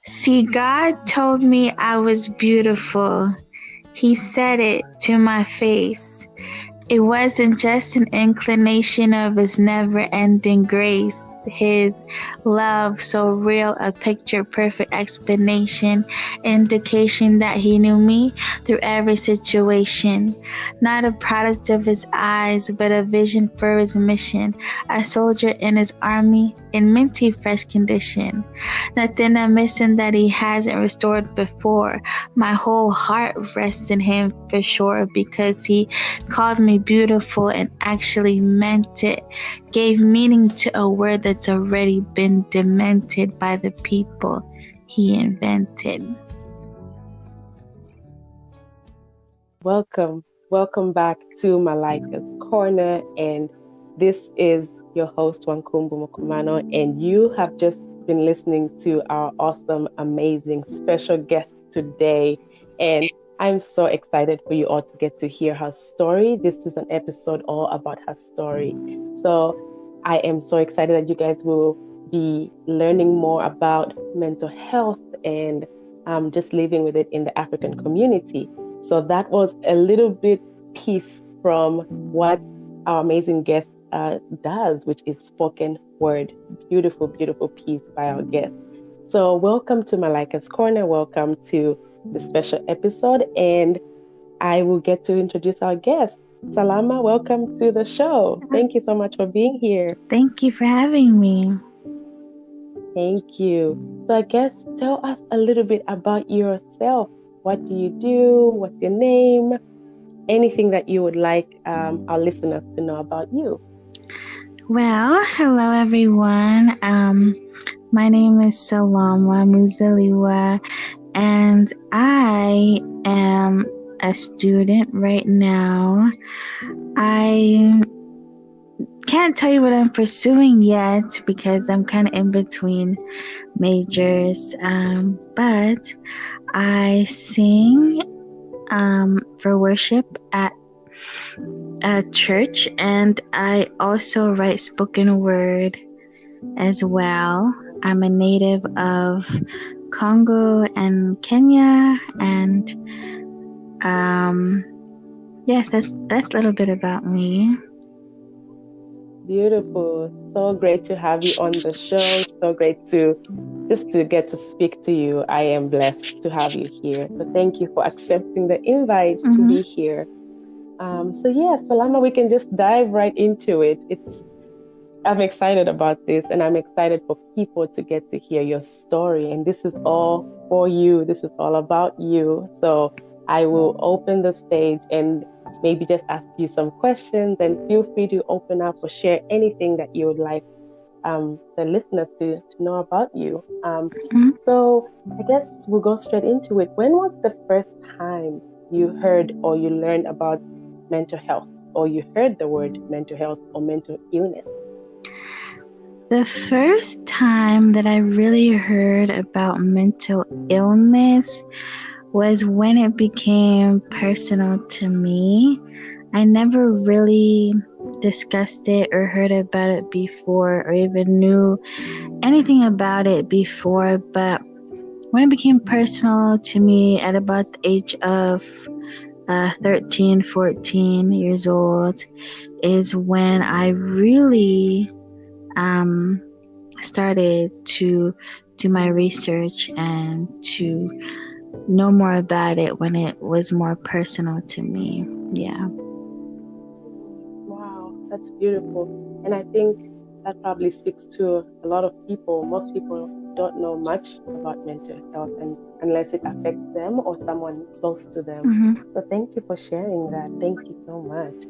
See, God told me I was beautiful. He said it to my face. It wasn't just an inclination of His never-ending grace, His love so real, a picture-perfect explanation, indication that He knew me through every situation. Not a product of His eyes, but a vision for His mission. A soldier in His army in minty fresh condition. Nothing I'm missing that He hasn't restored before. My whole heart rests in Him for sure because He called me beautiful and actually meant it, gave meaning to a word that's already been demented by the people He invented. Welcome back to Malika's Corner, and this is your host Wankumbu Mukumano, and you have just been listening to our awesome, amazing, special guest today, and I'm so excited for you all to get to hear her story. This is an episode all about her story, so I am so excited that you guys will be learning more about mental health and just living with it in the African community. So that was a little bit piece from what our amazing guest does, which is spoken word. Beautiful, beautiful piece by our guest. So welcome to Malika's Corner. Welcome to the special episode. And I will get to introduce our guest. Salama, welcome to the show. Thank you so much for being here. Thank you for having me. Thank you. So I guess tell us a little bit about yourself. What do you do? What's your name? Anything that you would like our listeners to know about you. Well, hello everyone. My name is Salma Muzaliwa, and I am a student right now. I can't tell you what I'm pursuing yet because I'm kind of in between majors, but I sing for worship at a church, and I also write spoken word as well. I'm a native of Congo and Kenya, and yes, that's a little bit about me. Beautiful. So great to have you on the show. So great to get to speak to you. I am blessed to have you here. So thank you for accepting the invite to be here. So yeah, Salama, we can just dive right into it. I'm excited about this, and I'm excited for people to get to hear your story. And this is all for you. This is all about you. So I will open the stage and maybe just ask you some questions, and feel free to open up or share anything that you would like the listeners to know about you. So I guess we'll go straight into it. When was the first time you heard or you learned about mental health, or you heard the word mental health or mental illness? The first time that I really heard about mental illness was when it became personal to me. I never really discussed it or heard about it before, or even knew anything about it before, but when it became personal to me at about the age of 13, 14 years old is when I really started to do my research and to know more about it when it was more personal to me. Yeah. Wow, that's beautiful. And I think that probably speaks to a lot of people. Most people don't know much about mental health unless it affects them or someone close to them. So thank you for sharing that. Thank you so much.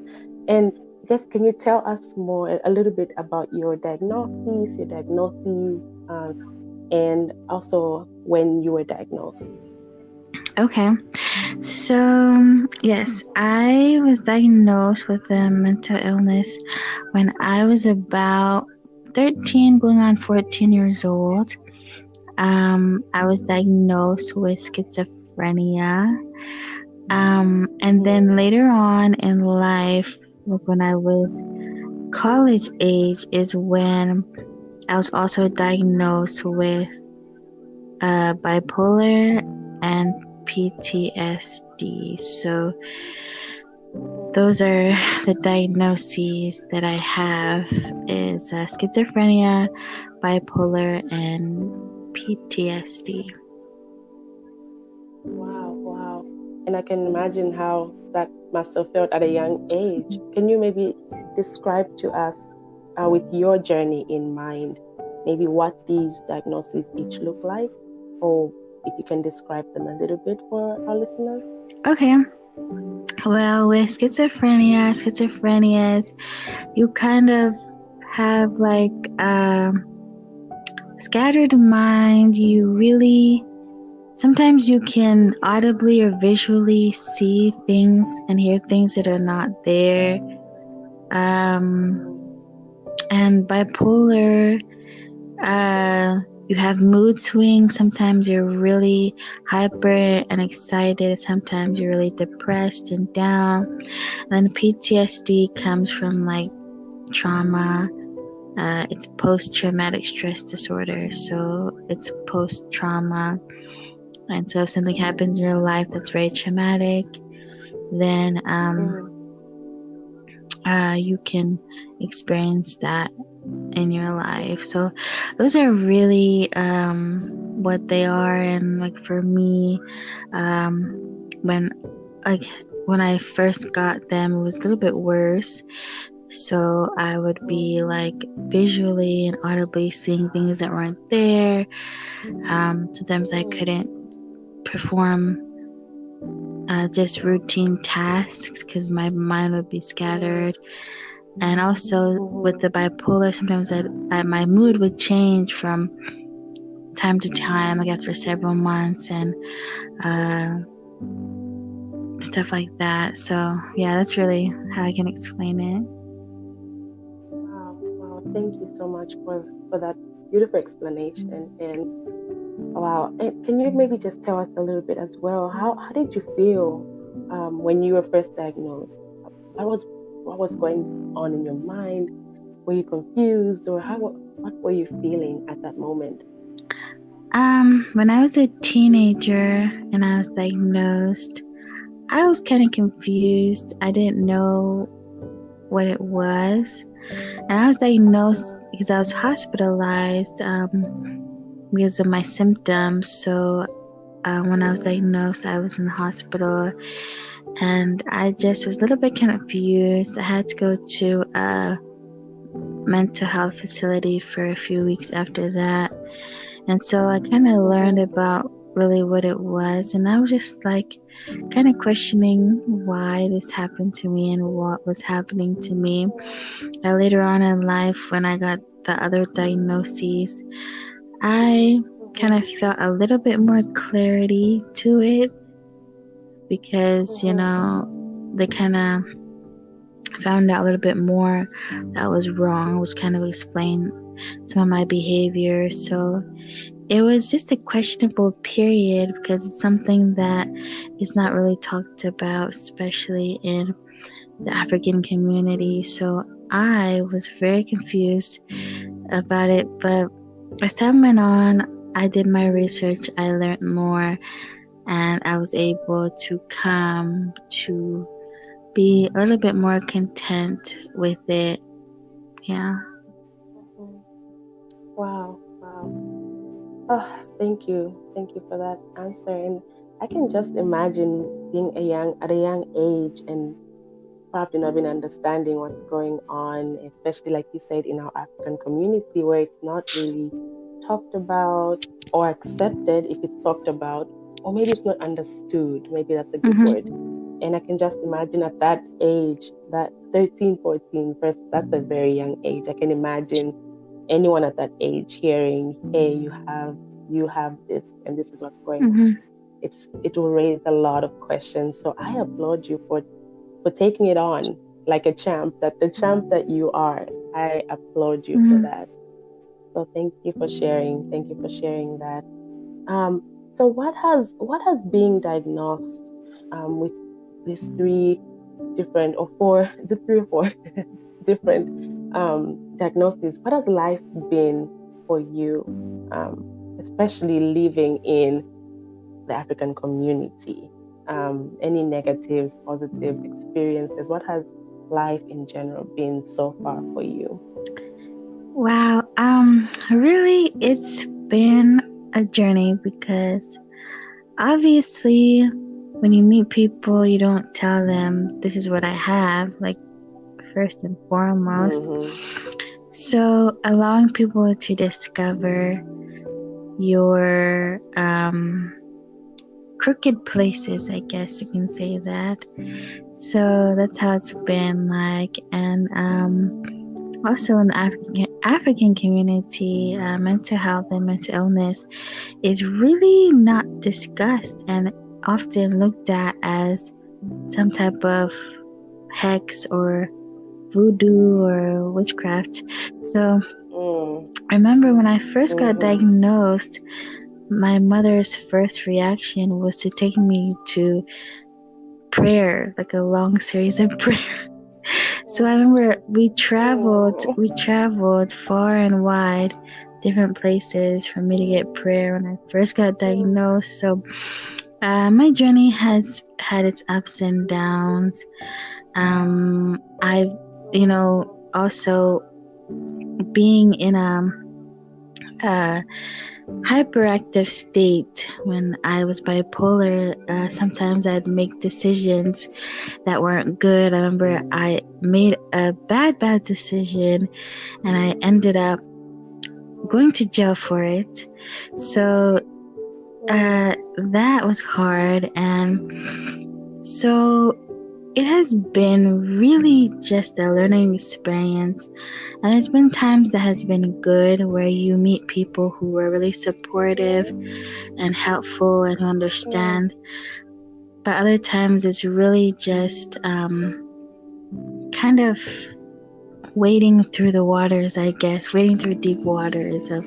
And I guess, can you tell us more, a little bit about your diagnosis, and also when you were diagnosed? Okay. So, yes, I was diagnosed with a mental illness when I was about 13, going on 14 years old. I was diagnosed with schizophrenia. And then later on in life, like when I was college age, is when I was also diagnosed with bipolar and PTSD. So those are the diagnoses that I have is schizophrenia, bipolar, and PTSD. Wow. And I can imagine how that must have felt at a young age. Can you maybe describe to us, with your journey in mind, maybe what these diagnoses each look like? Or if you can describe them a little bit for our listeners? Okay. Well, with schizophrenia, you kind of have like scattered mind. You really sometimes you can audibly or visually see things and hear things that are not there. And bipolar, you have mood swings. Sometimes you're really hyper and excited. Sometimes you're really depressed and down. And then PTSD comes from like trauma. It's post-traumatic stress disorder. So it's post-trauma. And so if something happens in your life that's very traumatic, then you can experience that in your life. So those are really what they are. And like for me, when I first got them, it was a little bit worse. So I would be like visually and audibly seeing things that weren't there. Sometimes I couldn't perform just routine tasks because my mind would be scattered. And also with the bipolar, sometimes my mood would change from time to time, like after several months and stuff like that. So yeah, that's really how I can explain it. Wow. Thank you so much for that beautiful explanation. And wow, and can you maybe just tell us a little bit as well? How did you feel when you were first diagnosed? What was going on in your mind? Were you confused, or what were you feeling at that moment? When I was a teenager and I was diagnosed, I was kind of confused. I didn't know what it was. And I was diagnosed because I was hospitalized because of my symptoms. So when I was diagnosed, I was in the hospital and I just was a little bit confused. I had to go to a mental health facility for a few weeks after that. And so I kind of learned about really what it was. And I was just like kind of questioning why this happened to me and what was happening to me. Later on in life, when I got the other diagnoses, I kind of felt a little bit more clarity to it because, they kind of found out a little bit more that was wrong, which kind of explained some of my behavior. So it was just a questionable period because it's something that is not really talked about, especially in the African community. So I was very confused about it. But as time went on, I did my research, I learned more, and I was able to come to be a little bit more content with it. Yeah. Wow. Oh, thank you for that answer. And I can just imagine being at a young age and probably not even understanding what's going on, especially like you said in our African community where it's not really talked about or accepted if it's talked about, or maybe it's not understood. Maybe that's a good word. And I can just imagine at that age, that 13, 14, first, that's a very young age. I can imagine anyone at that age hearing, hey, you have this and this is what's going on. It will raise a lot of questions. So I applaud you for taking it on like a champ, the champ that you are. I applaud you for that. So thank you for sharing. Thank you for sharing that. So what has being diagnosed with these three different or four, is it 3 or 4 different diagnoses? What has life been for you especially living in the African community? Any negatives, positives, experiences? What has life in general been so far for you? Wow. Really, it's been a journey because obviously, when you meet people, you don't tell them this is what I have, like first and foremost. So, allowing people to discover your crooked places, I guess you can say that. So that's how it's been like, and also in the African community, mental health and mental illness is really not discussed and often looked at as some type of hex or voodoo or witchcraft. So I remember when I first got diagnosed, my mother's first reaction was to take me to prayer, like a long series of prayer. So I remember we traveled far and wide, different places for me to get prayer when I first got diagnosed. So my journey has had its ups and downs. I've, also being in a hyperactive state when I was bipolar, sometimes I'd make decisions that weren't good. I remember I made a bad decision and I ended up going to jail for it. So that was hard, and so it has been really just a learning experience. And there's been times that has been good where you meet people who are really supportive and helpful and understand. But other times it's really just kind of wading through the waters, I guess, wading through deep waters of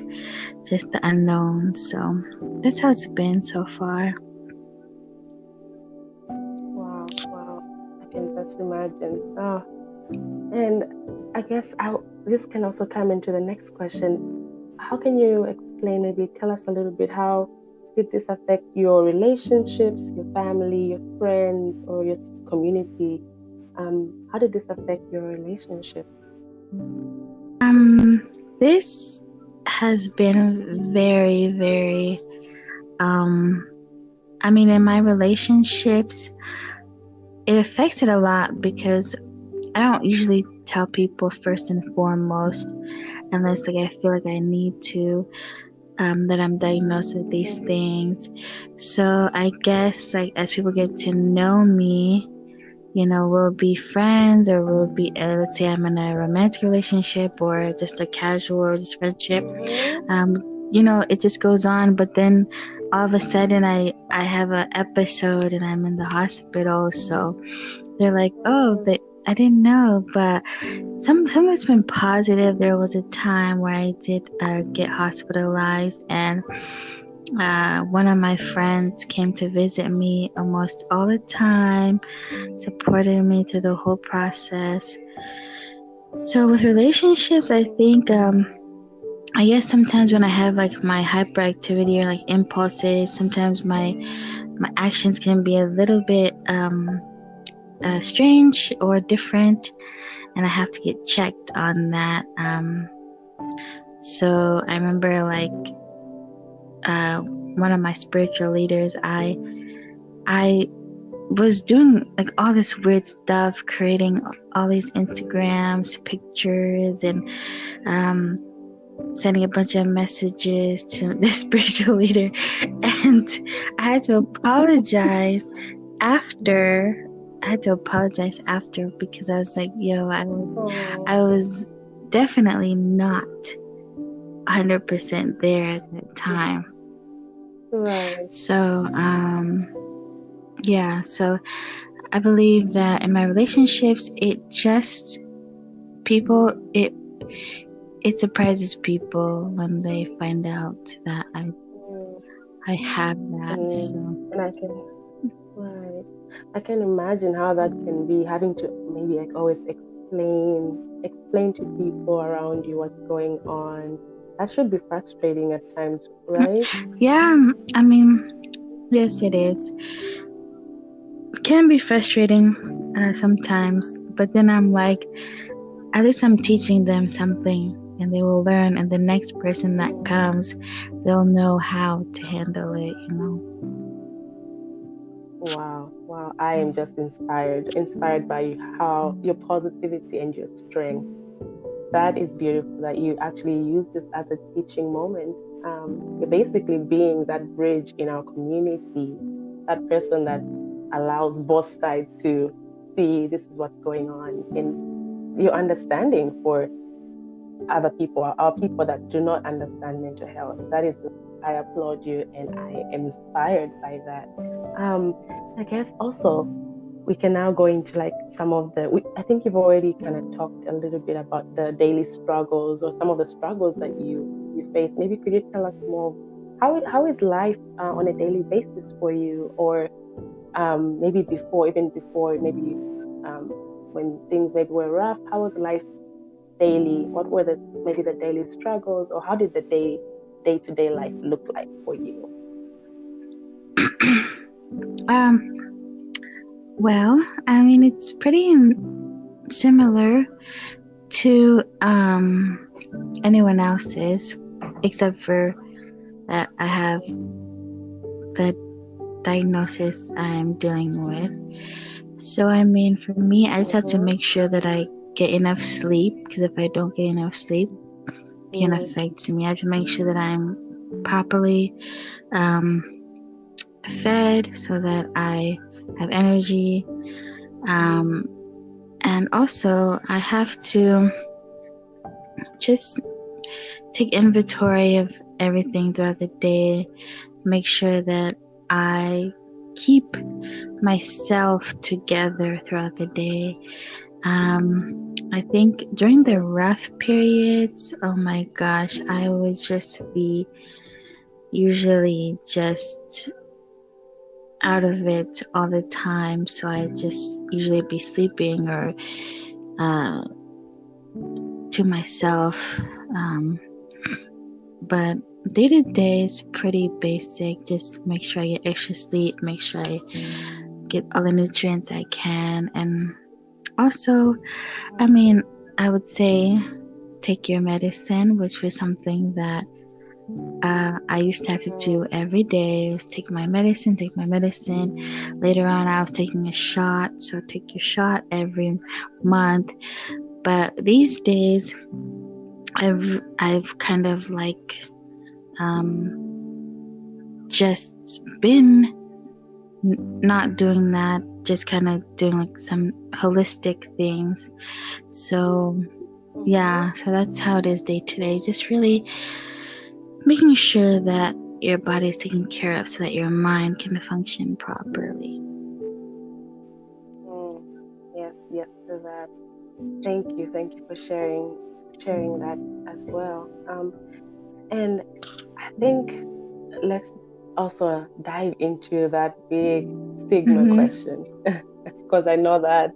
just the unknown. So that's how it's been so far. Wow, I can just imagine. And I guess this can also come into the next question. How can you explain, maybe tell us a little bit, how did this affect your relationships, your family, your friends, or your community? How did this affect your relationship? This has been very, very, in my relationships, it affects it a lot because I don't usually tell people first and foremost, unless I feel like I need to, that I'm diagnosed with these things. So I guess as people get to know me, we'll be friends, or we'll be, let's say I'm in a romantic relationship or just a casual or just friendship. It just goes on, but then all of a sudden I have an episode and I'm in the hospital. So they're like, oh, I didn't know, but some of it's been positive. There was a time where I did get hospitalized, and one of my friends came to visit me almost all the time, supported me through the whole process. So with relationships, I think I guess sometimes when I have my hyperactivity or impulses, sometimes my actions can be a little bit strange or different, and I have to get checked on that. So I remember one of my spiritual leaders, I was doing all this weird stuff, creating all these Instagrams, pictures, and sending a bunch of messages to this spiritual leader, and I had to apologize after. Because I was like, yo, I was definitely not 100% there at that time. Right. So, so I believe that in my relationships, it surprises people when they find out that I have that. So. And I can imagine how that can be, having to maybe always explain to people around you what's going on. That should be frustrating at times, right? Yeah, I mean, yes, it is. It can be frustrating sometimes, but then I'm like, at least I'm teaching them something and they will learn, and the next person that comes, they'll know how to handle it, you know. Wow, wow. I am just inspired by how your positivity and your strength. That is beautiful that you actually use this as a teaching moment. You're basically being that bridge in our community, that person that allows both sides to see this is what's going on, and your understanding for other people, our people that do not understand mental health. That is, I applaud you and I am inspired by that. Um, I guess also we can now go into like some of I think you've already kind of talked a little bit about the daily struggles or some of the struggles that you face. Maybe could you tell us more? How is life on a daily basis for you, or maybe even before, maybe when things maybe were rough? How was life daily? What were maybe the daily struggles, or how did the day-to-day life look like for you? Well, I mean, it's pretty similar to anyone else's, except for that I have the diagnosis I'm dealing with. So, I mean, for me, I just have to make sure that I get enough sleep, because if I don't get enough sleep, it can affect me. I have to make sure that I'm properly fed so that I have energy. And also, I have to just take inventory of everything throughout the day, make sure that I keep myself together throughout the day. I think during the rough periods, oh my gosh, I would just be usually just out of it all the time, so I just usually be sleeping or to myself. But day to day is pretty basic. Just make sure I get extra sleep, make sure I get all the nutrients I can, and also, I mean, I would say take your medicine, which was something that I used to have to do every day. I was taking my medicine. Later on, I was taking a shot. So take your shot every month. But these days, I've kind of like just been not doing that. Just kind of doing like some holistic things. So yeah, so that's how it is day to day. Just really making sure that your body is taken care of so that your mind can function properly. Yes, to that. Thank you for sharing that as well. And I think let's also dive into that big stigma question, because I know that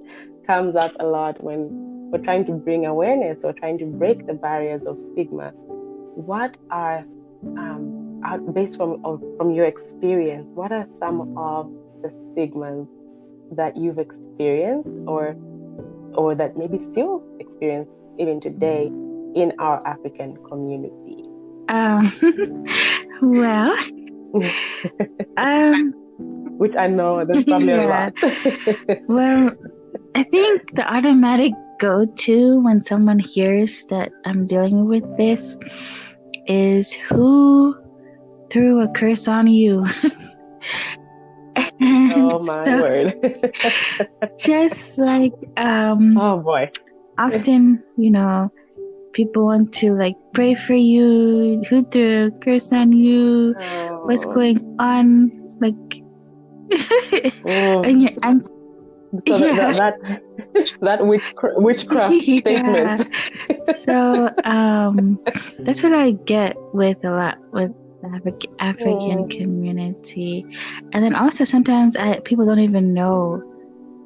comes up a lot when we're trying to bring awareness or trying to break the barriers of stigma. What are based from your experience, what are some of the stigmas that you've experienced or that maybe still experience even today in our African community? Well, which I know there's probably a lot. Well, I think the automatic go-to when someone hears that I'm dealing with this is, who threw a curse on you? Oh my word. Just like oh boy. Often, people want to like pray for you. Who threw a curse on you? What's going on? Like and your answer. So that witchcraft statement. So that's what I get with a lot with the African community, and then also sometimes people don't even know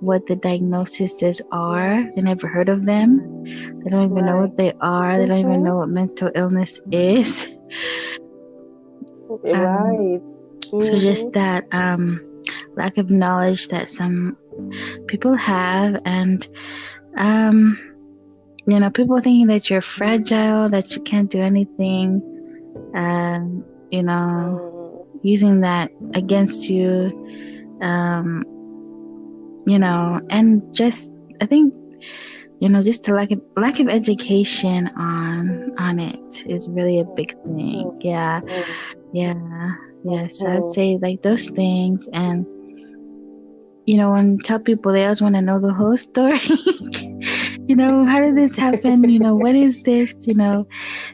what the diagnoses are. They never heard of them. They don't even know what they are. They don't even know what mental illness is. Right. So just that lack of knowledge that some people have, and people thinking that you're fragile, that you can't do anything, using that against you, and just, I think, just the lack of education on it is really a big thing. Yeah. So I'd say like those things, and when I tell people, they always want to know the whole story. How did this happen? What is this?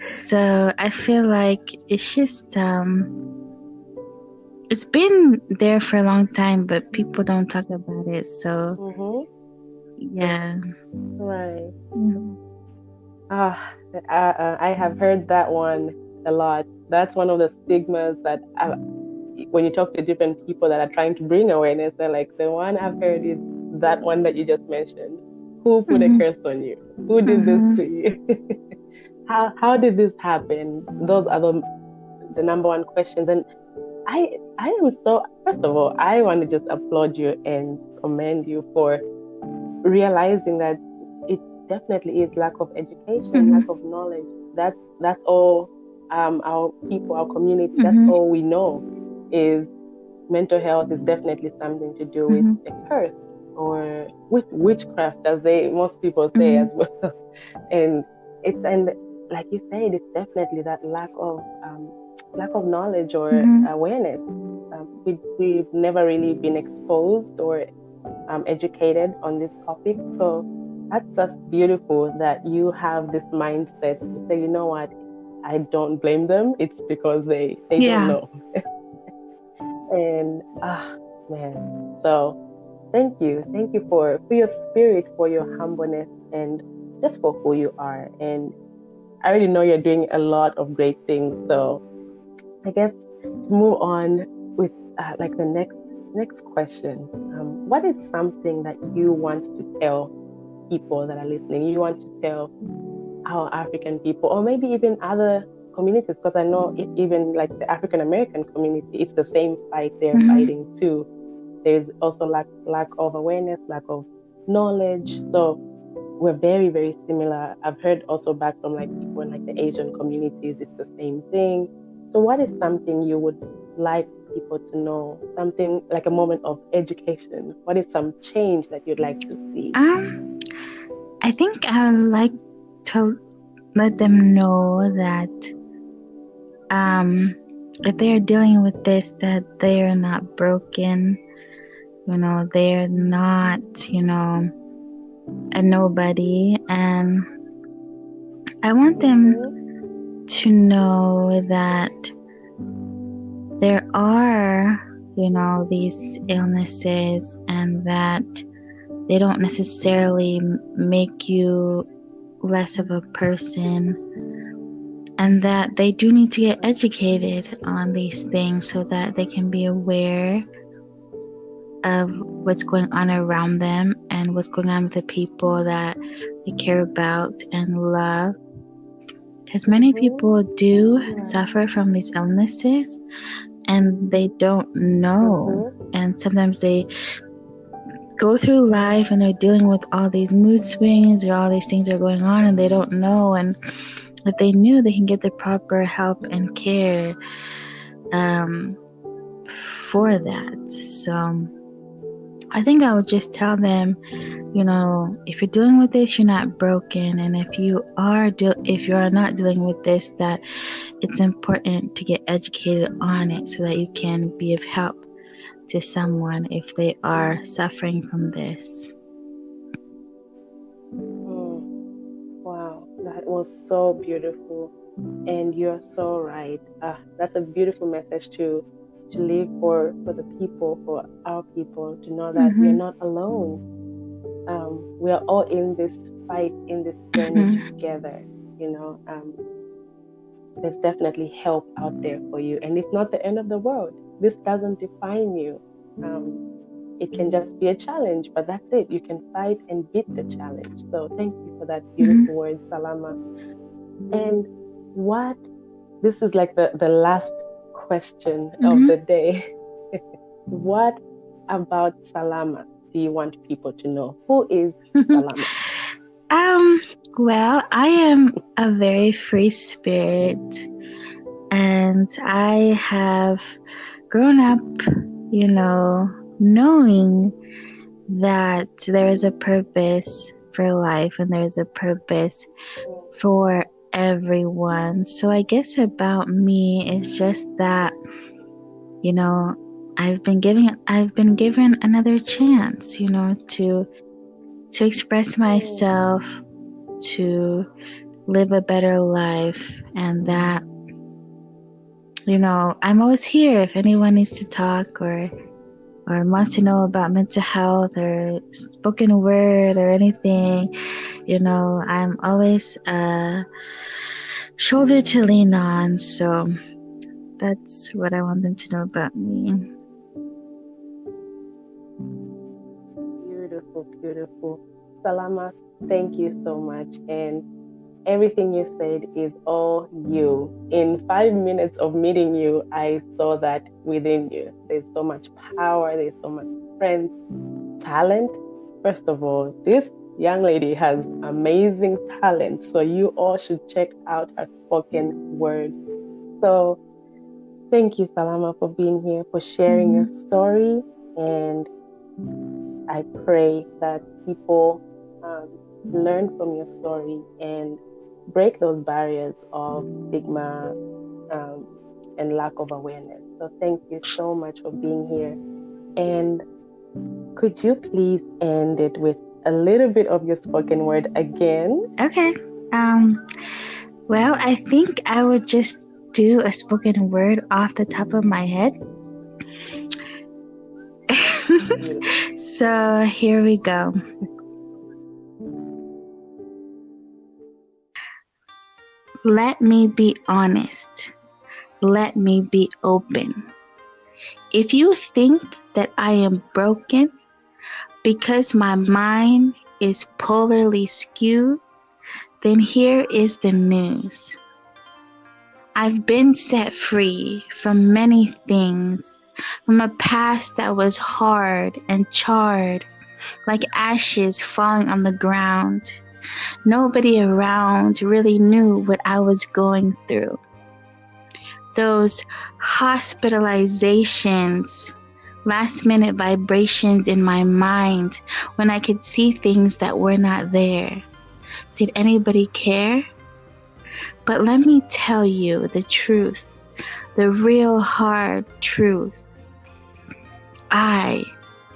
So I feel like it's just it's been there for a long time, but people don't talk about it. So yeah. Right. I have heard that one a lot. That's one of the stigmas that when you talk to different people that are trying to bring awareness, they're like, the one I've heard is that one that you just mentioned. Who put a curse on you? Who did this to you? How did this happen? Those are the number one questions. And I am so, first of all, I want to just applaud you and commend you for realizing that it definitely is lack of education, lack of knowledge. That's all our people, our community, that's all we know is mental health is definitely something to do with a curse or with witchcraft, as most people say as well. And like you said, it's definitely that lack of knowledge or awareness. We've never really been exposed or educated on this topic. So that's just beautiful that you have this mindset to say, you know what, I don't blame them. It's because they don't know. And man, so thank you for your spirit, for your humbleness, and just for who you are. And I already know you're doing a lot of great things. So I guess to move on with like the next question, what is something that you want to tell people that are listening? You want to tell our African people, or maybe even other communities, because I know even like the African American community, it's the same fight they're fighting too. There's also lack of awareness, lack of knowledge. So we're very, very similar. I've heard also back from like people in like the Asian communities, it's the same thing. So what is something you would like people to know? Something like a moment of education. What is some change that you'd like to see? I think I would like to let them know that if they are dealing with this, that they are not broken. They are not, a nobody. And I want them to know that there are, these illnesses, and that they don't necessarily make you less of a person, and that they do need to get educated on these things so that they can be aware of what's going on around them and what's going on with the people that they care about and love. Because many people do suffer from these illnesses and they don't know. And sometimes they go through life and they're dealing with all these mood swings or all these things are going on and they don't know. And if they knew, they can get the proper help and care for that. So I think I would just tell them, if you're dealing with this, you're not broken. And if you are not dealing with this, that it's important to get educated on it so that you can be of help to someone if they are suffering from this. Wow, that was so beautiful, and you're so right. That's a beautiful message to live for the people, for our people, to know that we're not alone. We are all in this fight, in this journey together. There's definitely help out there for you, and it's not the end of the world. This doesn't define you. it can just be a challenge, but that's it. You can fight and beat the challenge. So thank you for that beautiful word, Salama. And this is like the last question of the day. What about Salama do you want people to know? Who is Salama? Well, I am a very free spirit, and I have grown up, knowing that there is a purpose for life and there is a purpose for everyone. So I guess about me is just that, I've been given another chance, to express myself, to live a better life, and that, I'm always here if anyone needs to talk or wants to know about mental health or spoken word or anything. I'm always a shoulder to lean on. So that's what I want them to know about me. Beautiful. Salama, thank you so much. And everything you said is all you. In 5 minutes of meeting you, I saw that within you. There's so much power, there's so much strength, talent. First of all, this young lady has amazing talent, so you all should check out her spoken word. So thank you, Salama, for being here, for sharing your story, and I pray that people learn from your story and break those barriers of stigma and lack of awareness. So thank you so much for being here. And could you please end it with a little bit of your spoken word again? Okay. Well, I think I would just do a spoken word off the top of my head. So here we go. Let me be honest. Let me be open. If you think that I am broken because my mind is polarly skewed, then here is the news. I've been set free from many things, from a past that was hard and charred, like ashes falling on the ground. Nobody around really knew what I was going through. Those hospitalizations, last-minute vibrations in my mind when I could see things that were not there. Did anybody care? But let me tell you the truth, the real hard truth. I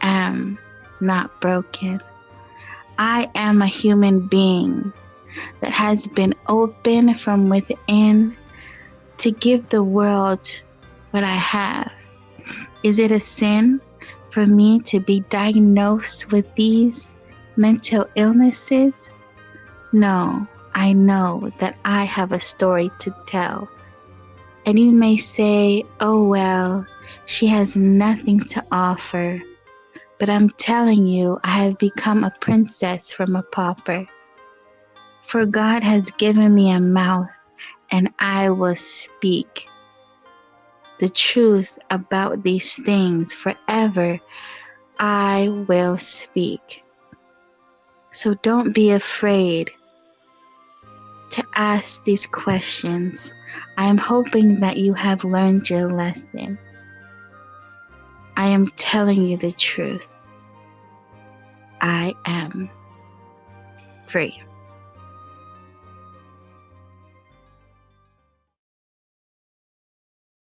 am not broken. I am a human being that has been open from within to give the world what I have. Is it a sin for me to be diagnosed with these mental illnesses? No, I know that I have a story to tell. And you may say, oh well, she has nothing to offer. But I'm telling you, I have become a princess from a pauper. For God has given me a mouth, and I will speak the truth about these things forever. I will speak. So don't be afraid to ask these questions. I am hoping that you have learned your lesson. I am telling you the truth. I am free.